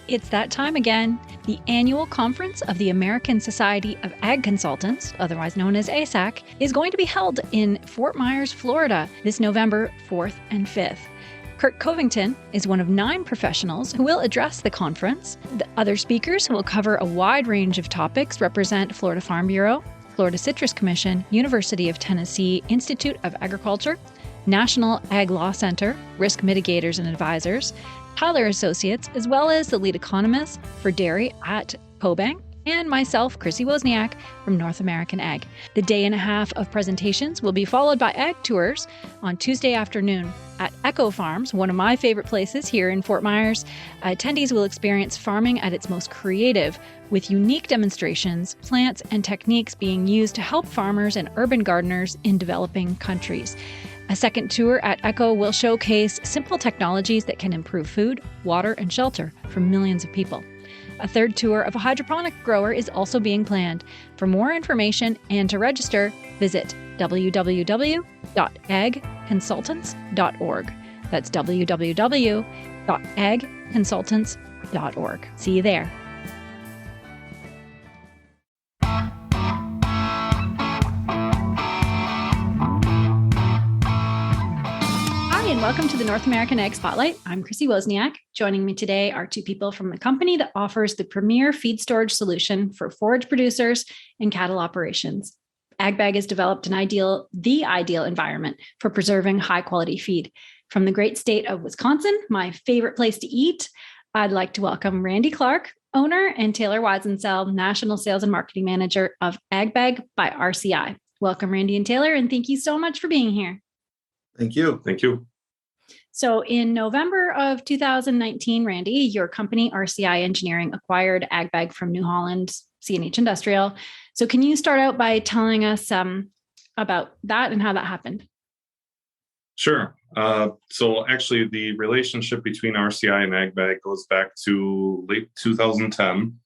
It's that time again. The annual conference of the American Society of Ag Consultants, otherwise known as ASAC, is going to be held in Fort Myers, Florida, this November 4th and 5th. Kurt Covington is one of 9 professionals who will address the conference. The other speakers who will cover a wide range of topics represent Florida Farm Bureau, Florida Citrus Commission, University of Tennessee Institute of Agriculture, National Ag Law Center, Risk Mitigators and Advisors, Tyler Associates, as well as the lead economist for dairy at CoBank, and myself, Chrissy Wozniak from North American Ag. The day and a half of presentations will be followed by ag tours on Tuesday afternoon at Echo Farms, one of my favorite places here in Fort Myers. Attendees will experience farming at its most creative, with unique demonstrations, plants, and techniques being used to help farmers and urban gardeners in developing countries. A second tour at Echo will showcase simple technologies that can improve food, water, and shelter for millions of people. A third tour of a hydroponic grower is also being planned. For more information and to register, visit www.agconsultants.org. That's www.agconsultants.org. See you there. And welcome to the North American Ag Spotlight. I'm Chrissy Wozniak. Joining me today are 2 people from the company that offers the premier feed storage solution for forage producers and cattle operations. Ag-Bag has developed the ideal environment for preserving high-quality feed. From the great state of Wisconsin, my favorite place to eat, I'd like to welcome Randy Clark, owner, and Taylor Weisensel, National Sales and Marketing Manager of Ag-Bag by RCI. Welcome, Randy and Taylor, and thank you so much for being here. Thank you. Thank you. So in November of 2019, Randy, your company, RCI Engineering, acquired Ag-Bag from New Holland, CNH Industrial. So can you start out by telling us about that and how that happened? Sure. So actually, the relationship between RCI and Ag-Bag goes back to late 2010.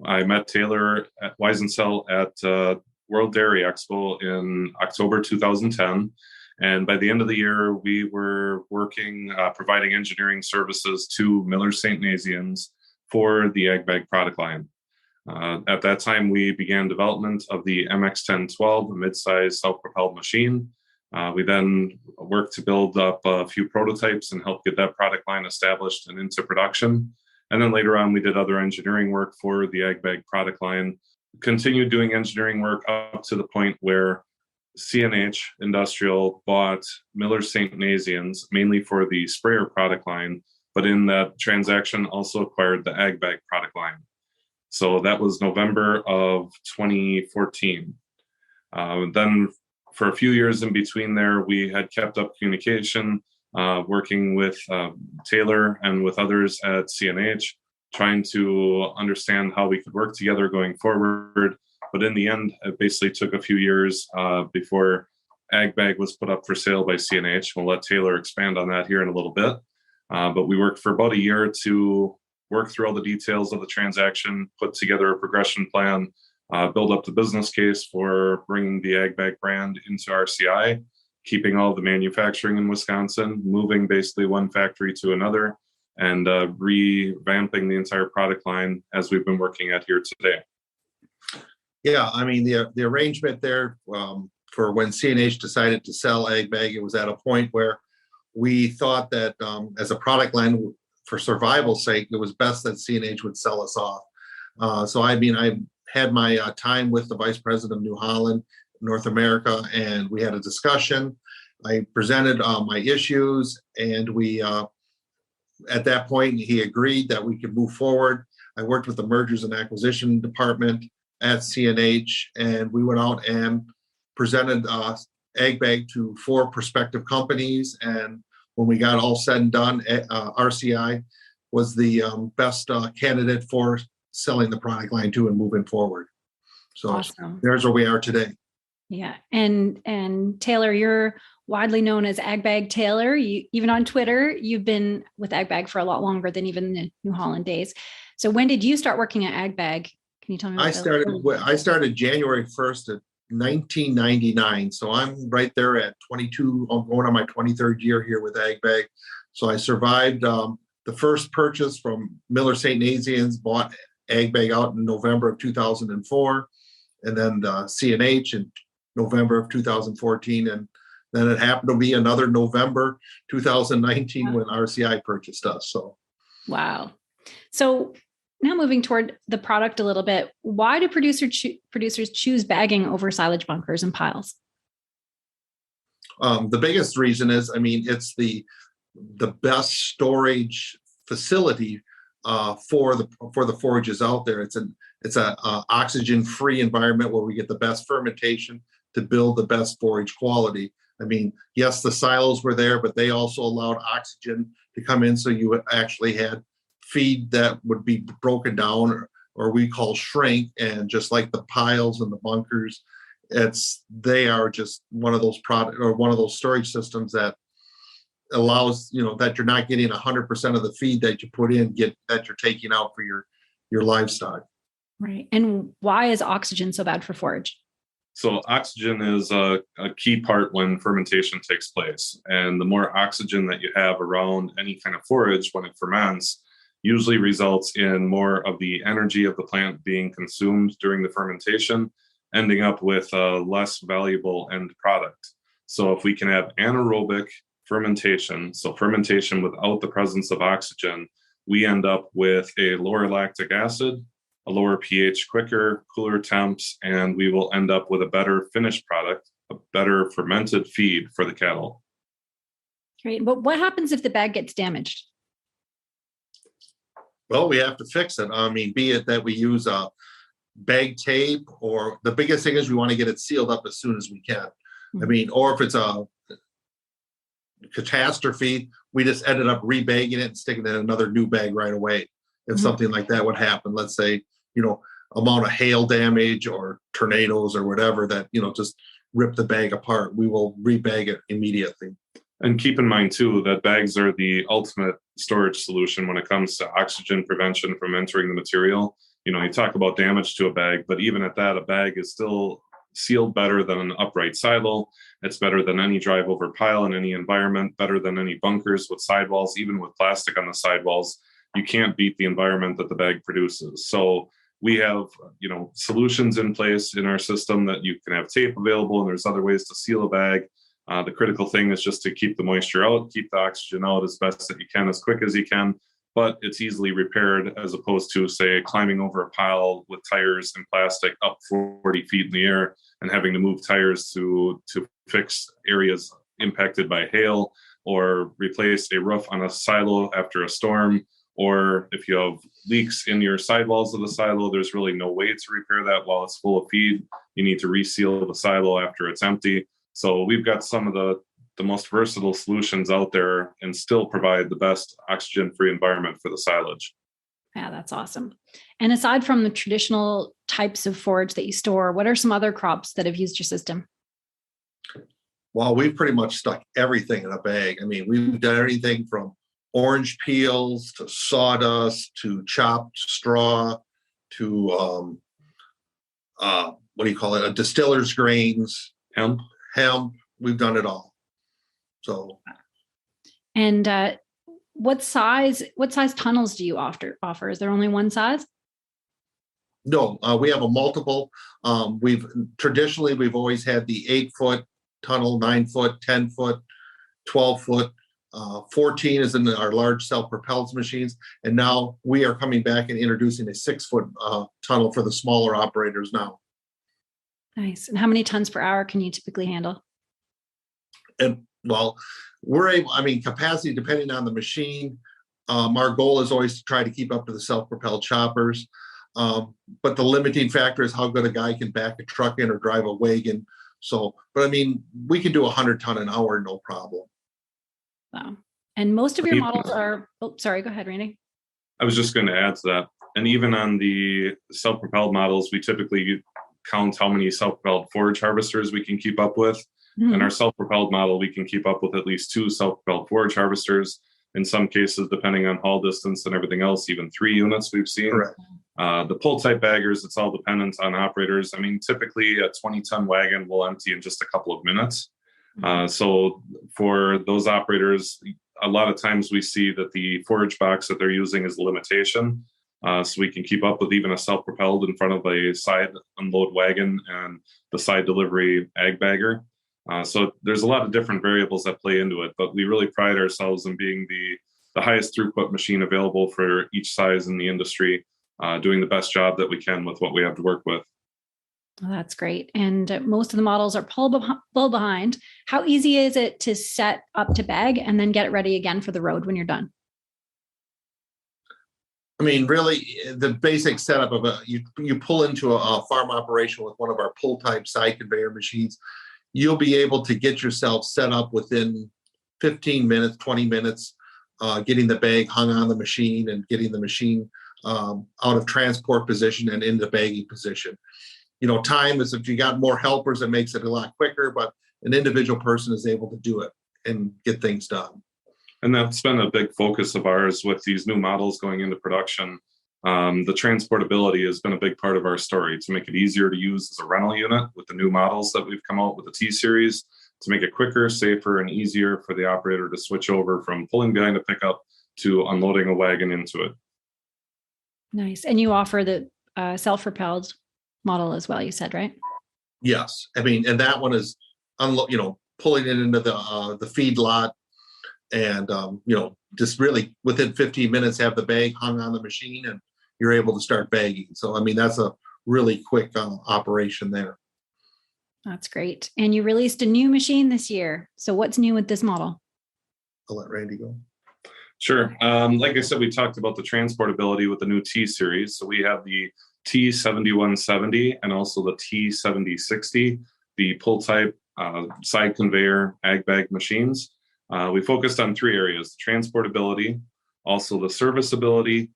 I met Taylor at Weisensel at World Dairy Expo in October 2010. And by the end of the year, we were working, providing engineering services to Miller's St. Nazianz for the Ag-Bag product line. At that time, we began development of the MX-1012, a mid-size self-propelled machine. We then worked to build up a few prototypes and help get that product line established and into production. And then later on, we did other engineering work for the Ag-Bag product line, continued doing engineering work up to the point where CNH Industrial bought Miller's St. Nazianz mainly for the sprayer product line, but in that transaction also acquired the Ag-Bag product line. So that was November of 2014. Then for a few years in between there, we had kept up communication, working with Taylor and with others at CNH, trying to understand how we could work together going forward. But in the end, it basically took a few years before Ag-Bag was put up for sale by CNH. We'll let Taylor expand on that here in a little bit. But we worked for about a year to work through all the details of the transaction, put together a progression plan, build up the business case for bringing the Ag-Bag brand into RCI, keeping all the manufacturing in Wisconsin, moving basically one factory to another, and revamping the entire product line as we've been working at here today. Yeah, I mean, the arrangement there for when CNH decided to sell Ag-Bag, it was at a point where we thought that as a product line for survival's sake, it was best that CNH would sell us off. So I had my time with the vice president of New Holland, North America, and we had a discussion. I presented my issues, and we, at that point, he agreed that we could move forward. I worked with the mergers and acquisition department at CNH, and we went out and presented Ag-Bag to 4 prospective companies. And when we got all said and done, RCI was the best candidate for selling the product line to and moving forward. So awesome. There's where we are today. Yeah. And Taylor, you're widely known as Ag-Bag Taylor. Even on Twitter, you've been with Ag-Bag for a lot longer than even the New Holland days. So when did you start working at Ag-Bag? Can you tell me? I started January 1st of 1999. So I'm right there at 22. I'm going on my 23rd year here with Ag-Bag. So I survived the first purchase from Miller St. Nazians bought Ag-Bag out in November of 2004, and then the C&H in November of 2014, and then it happened to be another November 2019 when RCI purchased us. So, wow. So now moving toward the product a little bit, why do producers choose bagging over silage bunkers and piles? The biggest reason is, it's the best storage facility for the forages out there. It's a oxygen-free environment where we get the best fermentation to build the best forage quality. Yes, the silos were there, but they also allowed oxygen to come in, so you actually had feed that would be broken down, or we call shrink, and just like the piles and the bunkers, they are just one of those one of those storage systems that allows, that you're not getting 100% of the feed that you put in that you're taking out for your livestock. Right. And why is oxygen so bad for forage? So oxygen is a key part when fermentation takes place. And the more oxygen that you have around any kind of forage when it ferments usually results in more of the energy of the plant being consumed during the fermentation, ending up with a less valuable end product. So if we can have anaerobic fermentation, so fermentation without the presence of oxygen, we end up with a lower lactic acid, a lower pH quicker, cooler temps, and we will end up with a better finished product, a better fermented feed for the cattle. Great. But what happens if the bag gets damaged? Well, we have to fix it. Be it that we use a bag tape, or the biggest thing is we want to get it sealed up as soon as we can. Or if it's a catastrophe, we just ended up rebagging it and sticking it in another new bag right away. If something like that would happen, let's say, amount of hail damage or tornadoes or whatever that, just rip the bag apart, we will rebag it immediately. And keep in mind, too, that bags are the ultimate storage solution when it comes to oxygen prevention from entering the material. You talk about damage to a bag, but even at that, a bag is still sealed better than an upright silo. It's better than any drive over pile in any environment, better than any bunkers with sidewalls, even with plastic on the sidewalls. You can't beat the environment that the bag produces. So we have, solutions in place in our system that you can have tape available, and there's other ways to seal a bag. The critical thing is just to keep the moisture out, keep the oxygen out as best that you can, as quick as you can, but it's easily repaired as opposed to, say, climbing over a pile with tires and plastic up 40 feet in the air and having to move tires to fix areas impacted by hail, or replace a roof on a silo after a storm. Or if you have leaks in your sidewalls of the silo, there's really no way to repair that while it's full of feed. You need to reseal the silo after it's empty. So we've got some of the most versatile solutions out there and still provide the best oxygen-free environment for the silage. Yeah, that's awesome. And aside from the traditional types of forage that you store, what are some other crops that have used your system? Well, we've pretty much stuck everything in a bag. We've done everything from orange peels to sawdust to chopped straw to a distiller's grains, hemp. We've done it all. So, and what size tunnels do you offer? Is there only one size? No, we have a multiple. We've always had the 8-foot tunnel, 9-foot, 10-foot, 12-foot. 14 is in our large self-propelled machines, and now we are coming back and introducing a 6-foot tunnel for the smaller operators now. Nice. And how many tons per hour can you typically handle? And well, we're able, capacity depending on the machine. Our goal is always to try to keep up to the self-propelled choppers. But the limiting factor is how good a guy can back a truck in or drive a wagon. So, but we can do 100 ton an hour, no problem. Wow. And most of your models are, sorry, go ahead, Randy. I was just going to add to that. And even on the self-propelled models, we typically count how many self-propelled forage harvesters we can keep up with. Mm-hmm. In our self-propelled model, we can keep up with at least 2 self-propelled forage harvesters. In some cases, depending on haul distance and everything else, even 3 units we've seen. Correct. The pull type baggers, it's all dependent on operators. Typically a 20-ton wagon will empty in just a couple of minutes. So for those operators, a lot of times we see that the forage box that they're using is a limitation. So we can keep up with even a self-propelled in front of a side unload wagon and the side delivery ag bagger. So there's a lot of different variables that play into it, but we really pride ourselves in being the highest throughput machine available for each size in the industry, doing the best job that we can with what we have to work with. Well, that's great. And most of the models are pull behind. How easy is it to set up to bag and then get it ready again for the road when you're done? I mean, really, the basic setup of you pull into a farm operation with one of our pull type side conveyor machines, you'll be able to get yourself set up within 15 minutes, 20 minutes, getting the bag hung on the machine and getting the machine out of transport position and into bagging position. Time is, if you got more helpers, it makes it a lot quicker, but an individual person is able to do it and get things done. And that's been a big focus of ours with these new models going into production. The transportability has been a big part of our story to make it easier to use as a rental unit with the new models that we've come out with the T-Series, to make it quicker, safer, and easier for the operator to switch over from pulling behind a pickup to unloading a wagon into it. Nice. And you offer the self-propelled model as well, you said, right? Yes. I mean, and that one is, pulling it into the feed lot and, just really within 15 minutes have the bag hung on the machine and you're able to start bagging. So, I mean, that's a really quick operation there. That's great. And you released a new machine this year. So what's new with this model? I'll let Randy go. Sure. Like I said, we talked about the transportability with the new T-Series. So we have the T7170 and also the T7060, the pull type side conveyor Ag-Bag machines. We focused on three areas: the transportability, also the serviceability,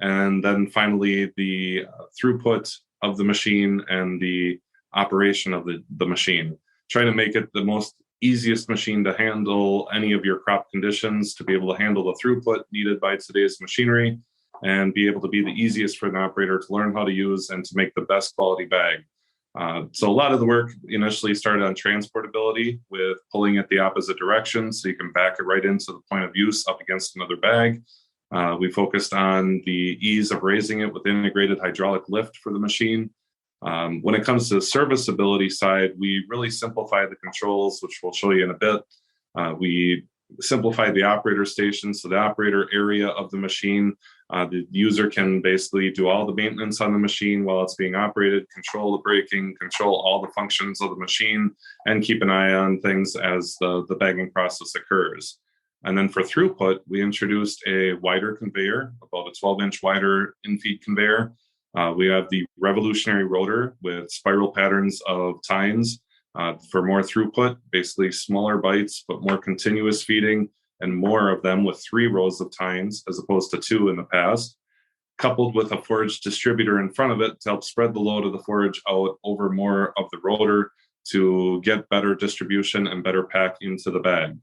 and then finally the throughput of the machine and the operation of the machine. Trying to make it the most easiest machine to handle any of your crop conditions, to be able to handle the throughput needed by today's machinery, and be able to be the easiest for an operator to learn how to use and to make the best quality bag. So a lot of the work initially started on transportability with pulling it the opposite direction so you can back it right into the point of use up against another bag. We focused on the ease of raising it with integrated hydraulic lift for the machine. When it comes to the serviceability side, we really simplified the controls, which we'll show you in a bit. We simplified the operator station, so the operator area of the machine, the user can basically do all the maintenance on the machine while it's being operated, control the braking, control all the functions of the machine, and keep an eye on things as the bagging process occurs. And then for throughput, we introduced a wider conveyor, about a 12-inch wider in-feed conveyor. We have the revolutionary rotor with spiral patterns of tines for more throughput, basically smaller bites, but more continuous feeding and more of them with 3 rows of tines as opposed to 2 in the past, coupled with a forage distributor in front of it to help spread the load of the forage out over more of the rotor to get better distribution and better pack into the bag.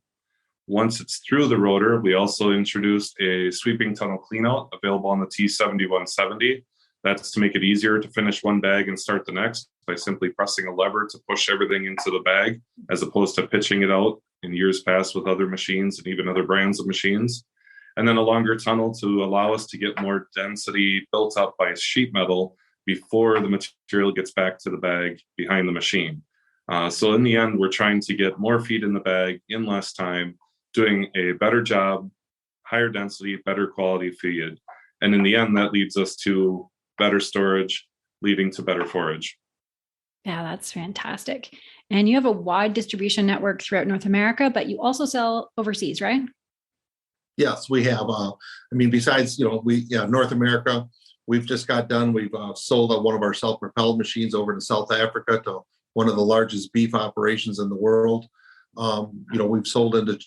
Once it's through the rotor, we also introduced a sweeping tunnel cleanout available on the T7170. That's to make it easier to finish one bag and start the next by simply pressing a lever to push everything into the bag, as opposed to pitching it out in years past with other machines and even other brands of machines. And then a longer tunnel to allow us to get more density built up by sheet metal before the material gets back to the bag behind the machine. So in the end, we're trying to get more feed in the bag in less time, doing a better job, higher density, better quality feed. And in the end, that leads us to better storage, leading to better forage. Yeah, that's fantastic. And you have a wide distribution network throughout North America, but you also sell overseas, right? Yes, we have. Besides, North America, we've just got done. We've sold one of our self-propelled machines over to South Africa, to one of the largest beef operations in the world. We've sold into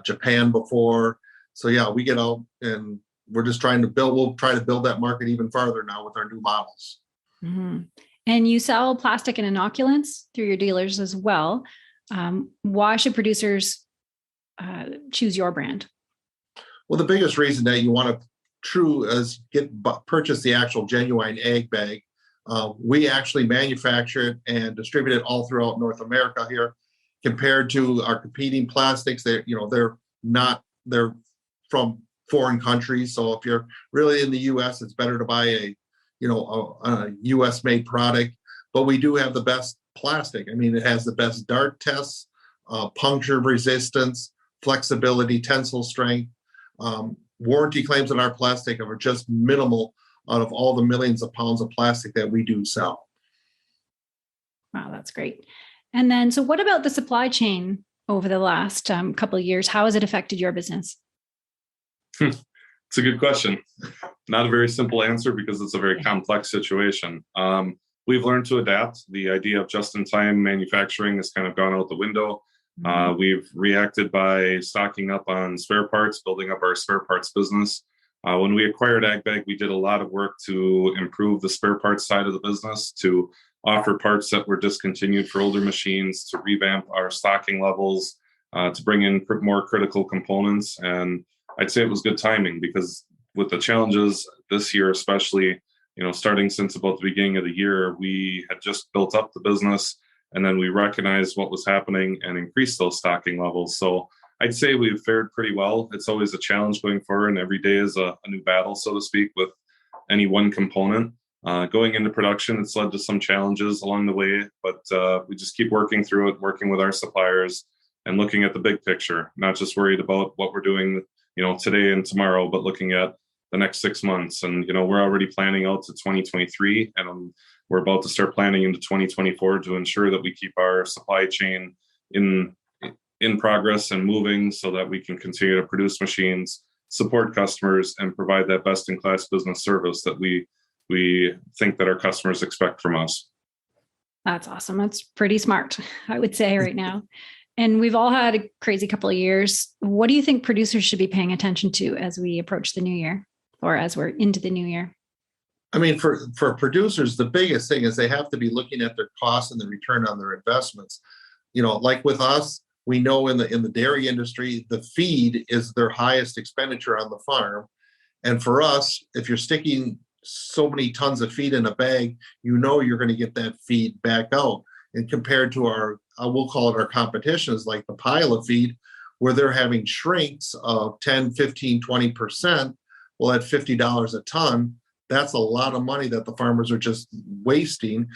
Japan before. So yeah, we get out and we're just trying to build. We'll try to build that market even farther now with our new models. Mm-hmm. And you sell plastic and inoculants through your dealers as well. Why should producers choose your brand? Well, the biggest reason that you want to purchase the actual genuine ag bag. We actually manufacture it and distribute it all throughout North America here. compared to our competing plastics, they're from foreign countries. So if you're really in the U.S., it's better to buy a U.S. made product. But we do have the best plastic. I mean, it has the best dart tests, puncture resistance, flexibility, tensile strength. Warranty claims on our plastic are just minimal out of all the millions of pounds of plastic that we do sell. Wow, that's great. And then, so what about the supply chain over the last couple of years? How has it affected your business? It's a good question. Not a very simple answer because it's a very complex situation. We've learned to adapt. The idea of just-in-time manufacturing has kind of gone out the window. We've reacted by stocking up on spare parts, building up our spare parts business. When we acquired Ag-Bag, we did a lot of work to improve the spare parts side of the business, to offer parts that were discontinued for older machines, to revamp our stocking levels, to bring in more critical components. And I'd say it was good timing because with the challenges this year, especially, starting since about the beginning of the year, we had just built up the business and then we recognized what was happening and increased those stocking levels. So I'd say we've fared pretty well. It's always a challenge going forward, and every day is a new battle, so to speak, with any one component. Going into production, it's led to some challenges along the way, but we just keep working through it, working with our suppliers and looking at the big picture, not just worried about what we're doing, today and tomorrow, but looking at the next 6 months. And, we're already planning out to 2023, and we're about to start planning into 2024 to ensure that we keep our supply chain in progress and moving so that we can continue to produce machines, support customers, and provide that best-in-class business service that we think that our customers expect from us. That's awesome. That's pretty smart, I would say, right now. And we've all had a crazy couple of years. What do you think producers should be paying attention to as we approach the new year, or as we're into the new year? I mean, for producers, the biggest thing is they have to be looking at their costs and the return on their investments. Like with us, we know in the dairy industry, the feed is their highest expenditure on the farm. And for us, if you're sticking so many tons of feed in a bag, you're going to get that feed back out. And compared to we'll call it our competitions, like the pile of feed, where they're having shrinks of 10, 15, 20%, well, at $50 a ton, that's a lot of money that the farmers are just wasting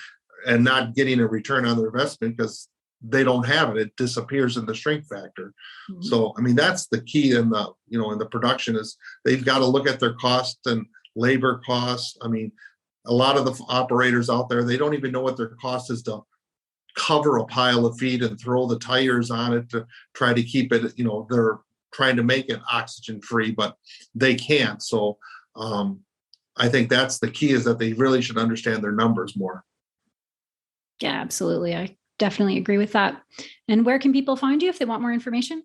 and not getting a return on their investment because they don't have it. It disappears in the shrink factor. Mm-hmm. So, I mean, that's the key in the production is they've got to look at their costs and labor costs. I mean, a lot of the operators out there, they don't even know what their cost is to cover a pile of feed and throw the tires on it to try to keep it, they're trying to make it oxygen free, but they can't. So I think that's the key, is that they really should understand their numbers more. Yeah, absolutely. I definitely agree with that. And where can people find you if they want more information?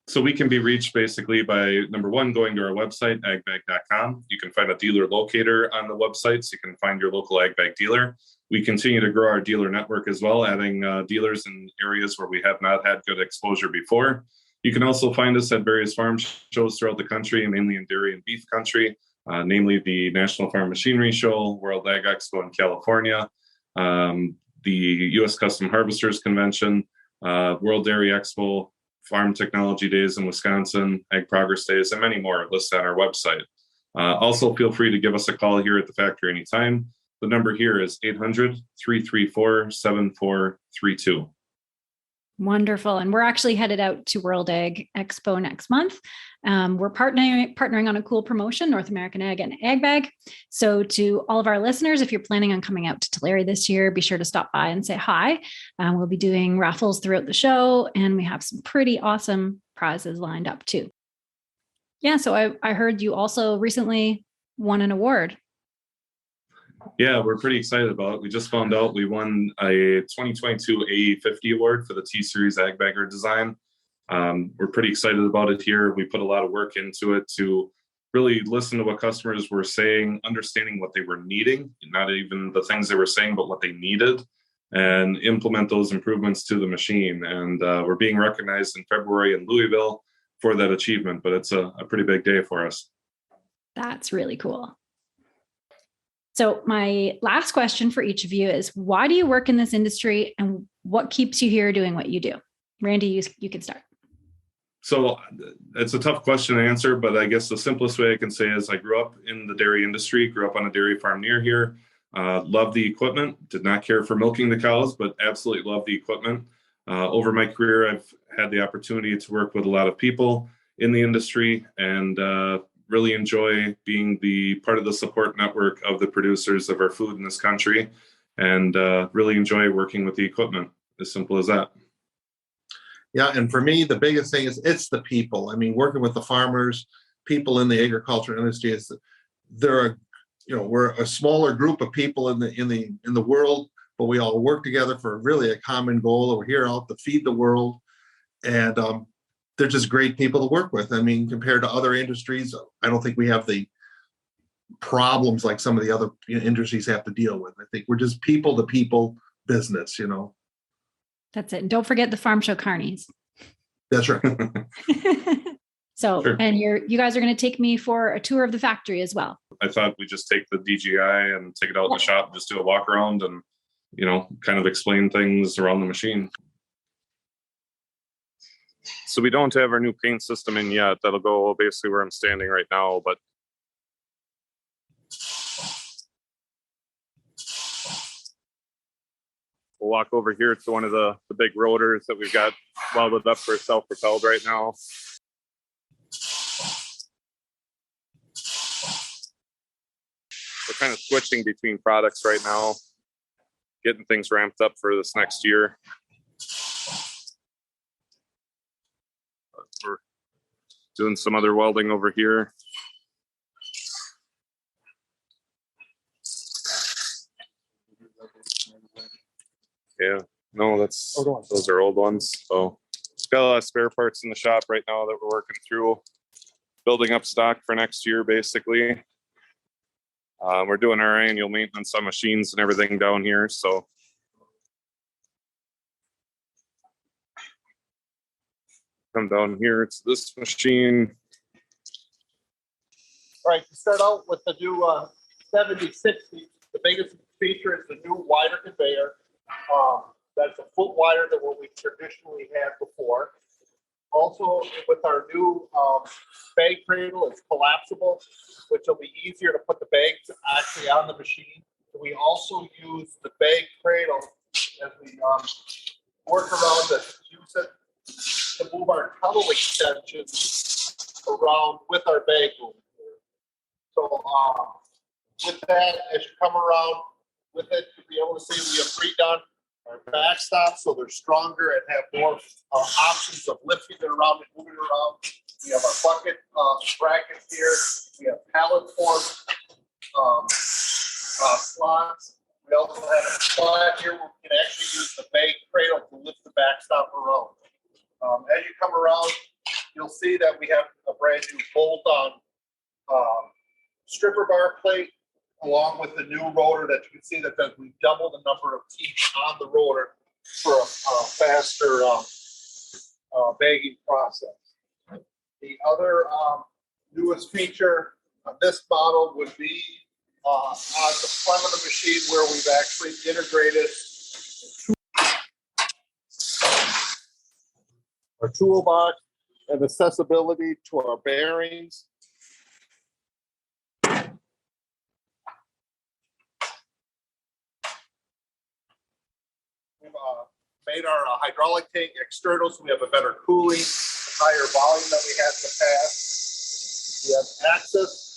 So we can be reached basically by, number one, going to our website, agbag.com. You can find a dealer locator on the website, so you can find your local Ag-Bag dealer. We continue to grow our dealer network as well, adding dealers in areas where we have not had good exposure before. You can also find us at various farm shows throughout the country, mainly in dairy and beef country, namely the National Farm Machinery Show, World Ag Expo in California, the U.S. Custom Harvesters Convention, World Dairy Expo, Farm Technology Days in Wisconsin, Ag Progress Days, and many more listed on our website. Also, feel free to give us a call here at the factory anytime. The number here is 800-334-7432. Wonderful. And we're actually headed out to World Ag Expo next month. We're partnering on a cool promotion, North American Ag and Ag-Bag. So to all of our listeners, if you're planning on coming out to Tulare this year, be sure to stop by and say hi. We'll be doing raffles throughout the show, and we have some pretty awesome prizes lined up too. Yeah, so I heard you also recently won an award. Yeah, we're pretty excited about it. We just found out we won a 2022 AE50 award for the T-Series Ag-Bagger design. We're pretty excited about it here. We put a lot of work into it to really listen to what customers were saying, understanding what they were needing, not even the things they were saying, but what they needed, and implement those improvements to the machine. And we're being recognized in February in Louisville for that achievement, but it's a pretty big day for us. That's really cool. So my last question for each of you is, why do you work in this industry and what keeps you here doing what you do? Randy, you can start. So it's a tough question to answer, but I guess the simplest way I can say is I grew up in the dairy industry, grew up on a dairy farm near here, loved the equipment, did not care for milking the cows, but absolutely loved the equipment. Over my career, I've had the opportunity to work with a lot of people in the industry and really enjoy being the part of the support network of the producers of our food in this country, and really enjoy working with the equipment. As simple as that. Yeah, and for me, the biggest thing is it's the people. I mean, working with the farmers, people in the agriculture industry we're a smaller group of people in the world, but we all work together for really a common goal. We're here out to feed the world, and they're just great people to work with. I mean, compared to other industries, I don't think we have the problems like some of the other industries have to deal with. I think we're just people to people business, That's it. And don't forget the farm show carnies. That's right. So, sure. And you guys are going to take me for a tour of the factory as well. I thought we just take the DGI and take it out in the shop, and just do a walk around and, kind of explain things around the machine. So we don't have our new paint system in yet. That'll go basically where I'm standing right now, but we'll walk over here to one of the big rotors that we've got welded up for self-propelled right now. We're kind of switching between products right now, getting things ramped up for this next year. We're doing some other welding over here. Yeah, no, those are old ones. So got a lot of spare parts in the shop right now that we're working through, building up stock for next year, basically. We're doing our annual maintenance on machines and everything down here. So come down here, it's this machine. All right, to start out with the new 7060, the biggest feature is the new wider conveyor. That's a foot wider than what we traditionally had before. Also, with our new bag cradle, it's collapsible, which will be easier to put the bags actually on the machine. We also use the bag cradle as we work around to use it to move our tunnel extensions around with our bag move. So with that, as you come around with it, you'll be able to see we have redone our backstop, so they're stronger and have more options of lifting it around and moving it around. We have our bucket brackets here. We have pallet form slots. We also have a slot here where we can actually use the bag cradle to lift the backstop around. As you come around, you'll see that we have a brand new bolt-on stripper bar plate, along with the new rotor that you can see that we double the number of teeth on the rotor for a faster bagging process. The other newest feature on this model would be on the front of the machine, where we've actually integrated our toolbox and accessibility to our bearings. We've made our hydraulic tank external, so we have a better cooling, higher volume than we had in the past. We have access.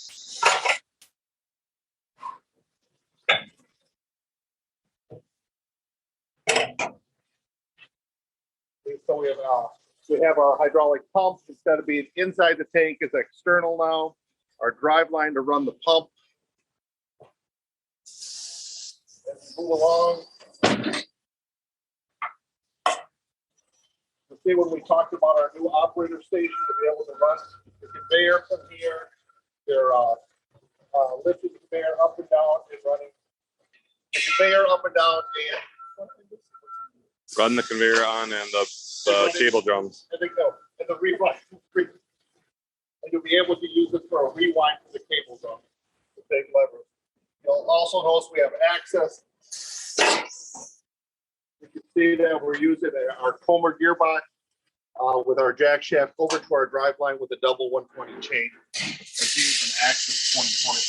So we have our hydraulic pump. Instead of being inside the tank, is external now. Our drive line to run the pump. As we move along. See, when we talked about our new operator station, to be able to run the conveyor from here, they're lifting the conveyor up and down and running the conveyor up and down and run the conveyor on and the cable drums. And the rewind. And you'll be able to use it for a rewind to the cable drum, the big lever. You'll also notice we have access. You can see that we're using our Comer gearbox with our jack shaft over to our drive line with a double 120 chain. That's using an access point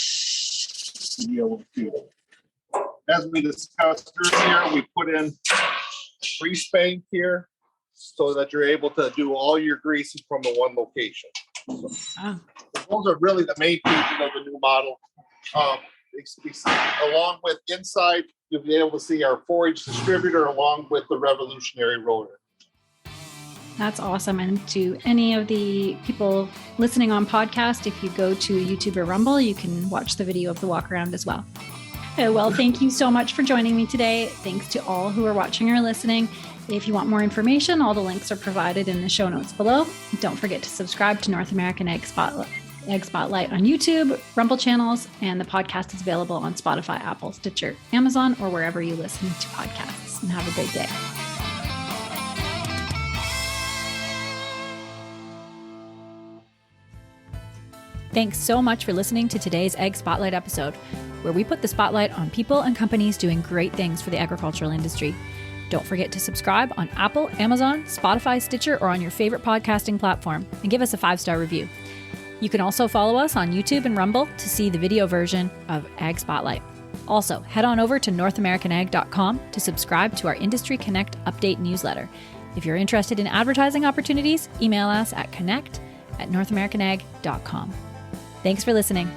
to be able to do it. As we discussed earlier, we put in grease bank here so that you're able to do all your greasing from the one location. Wow. Those are really the main features of the new model. Along with inside, you'll be able to see our forage distributor along with the revolutionary rotor. That's awesome. And to any of the people listening on podcast, if you go to YouTube or Rumble, you can watch the video of the walk around as well. Well, thank you so much for joining me today. Thanks to all who are watching or listening. If you want more information, all the links are provided in the show notes below. Don't forget to subscribe to North American Ag Spotlight on YouTube, Rumble channels, and the podcast is available on Spotify, Apple, Stitcher, Amazon, or wherever you listen to podcasts. And have a great day. Thanks so much for listening to today's Ag Spotlight episode, where we put the spotlight on people and companies doing great things for the agricultural industry. Don't forget to subscribe on Apple, Amazon, Spotify, Stitcher, or on your favorite podcasting platform, and give us a 5-star review. You can also follow us on YouTube and Rumble to see the video version of Ag Spotlight. Also, head on over to NorthAmericanAg.com to subscribe to our Industry Connect update newsletter. If you're interested in advertising opportunities, email us at connect@NorthAmericanAg.com. Thanks for listening.